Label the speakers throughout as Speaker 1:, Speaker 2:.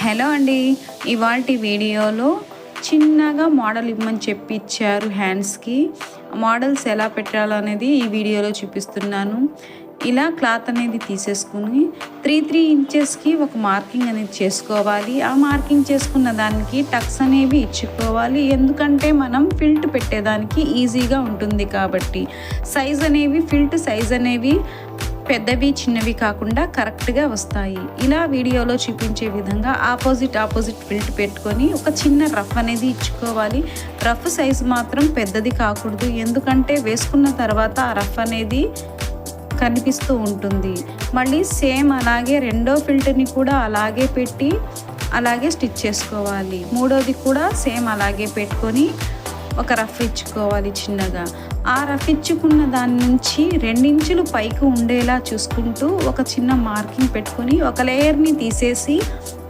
Speaker 1: Hello అండి, ఇవాల్టి వీడియోలో చిన్నగా మోడల్ ఇవ్వమని చెప్పిచ్చారు. హ్యాండ్స్కి మోడల్స్ ఎలా పెట్టాలనేది ఈ వీడియోలో చూపిస్తున్నాను. ఇలా క్లాత్ అనేది తీసేసుకుని 3 ఇంచెస్కి ఒక మార్కింగ్ అనేది చేసుకోవాలి. ఆ మార్కింగ్ చేసుకున్న దానికి టక్స్ అనేవి ఇచ్చుకోవాలి. ఎందుకంటే మనం ఫిల్ట్ పెట్టేదానికి ఈజీగా ఉంటుంది కాబట్టి. సైజ్ అనేవి ఫిల్ట్ సైజ్ అనేవి పెద్దవి చిన్నవి కాకుండా కరెక్ట్గా వస్తాయి. ఇలా వీడియోలో చూపించే విధంగా ఆపోజిట్ ఫిల్ట్ పెట్టుకొని ఒక చిన్న రఫ్ అనేది ఇచ్చుకోవాలి. రఫ్ సైజు మాత్రం పెద్దది కాకూడదు, ఎందుకంటే వేసుకున్న తర్వాత ఆ రఫ్ అనేది కనిపిస్తూ ఉంటుంది. మళ్ళీ సేమ్ అలాగే రెండో ఫిల్ట్ని కూడా అలాగే పెట్టి అలాగే స్టిచ్ చేసుకోవాలి. మూడోది కూడా సేమ్ అలాగే పెట్టుకొని ఒక రఫ్ ఇచ్చుకోవాలి చిన్నగా. ఆ రఫ్ ఇచ్చుకున్న దాని నుంచి 2 ఇంచులు పైకి ఉండేలా చూసుకుంటూ ఒక చిన్న మార్కింగ్ పెట్టుకొని ఒక లేయర్ని తీసేసి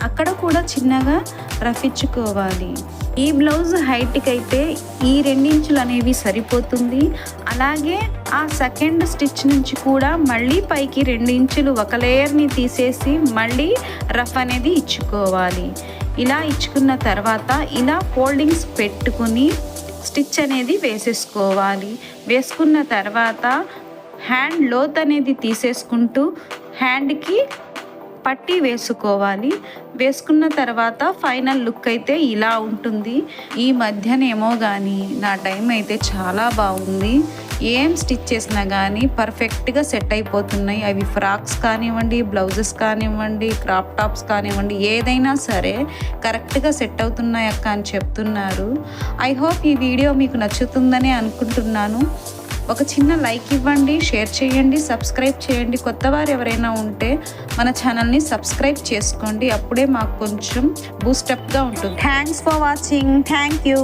Speaker 1: అక్కడ కూడా చిన్నగా రఫ్ ఇచ్చుకోవాలి. ఈ బ్లౌజ్ హైట్కి అయితే ఈ 2 ఇంచులు అనేవి సరిపోతుంది. అలాగే ఆ సెకండ్ స్టిచ్ నుంచి కూడా మళ్ళీ పైకి 2 ఇంచులు ఒక లేయర్ని తీసేసి మళ్ళీ రఫ్ అనేది ఇచ్చుకోవాలి. ఇలా ఇచ్చుకున్న తర్వాత ఇలా ఫోల్డింగ్స్ పెట్టుకొని స్టిచ్ అనేది వేసేసుకోవాలి. వేసుకున్న తర్వాత హ్యాండ్ లోత్ అనేది తీసేసుకుంటూ హ్యాండ్కి పట్టీ వేసుకోవాలి. వేసుకున్న తర్వాత ఫైనల్ లుక్ అయితే ఇలా ఉంటుంది. ఈ మధ్యనేమో కానీ నా టైం అయితే చాలా బాగుంది. ఏం స్టిచ్ చేసినా కానీ పర్ఫెక్ట్గా సెట్ అయిపోతున్నాయి. అవి ఫ్రాక్స్ కానివ్వండి, బ్లౌజెస్ కానివ్వండి, క్రాప్ టాప్స్ కానివ్వండి, ఏదైనా సరే కరెక్ట్గా సెట్ అవుతున్నాయి అక్క అని చెప్తున్నారు. ఐ హోప్ ఈ వీడియో మీకు నచ్చుతుందని అనుకుంటున్నాను. ఒక చిన్న లైక్ ఇవ్వండి, షేర్ చేయండి, సబ్స్క్రైబ్ చేయండి. కొత్తవారు ఎవరైనా ఉంటే మన ఛానల్ని సబ్స్క్రైబ్ చేసుకోండి. అప్పుడే మాకు కొంచెం బూస్టప్గా ఉంటుంది. Thanks for watching. Thank you.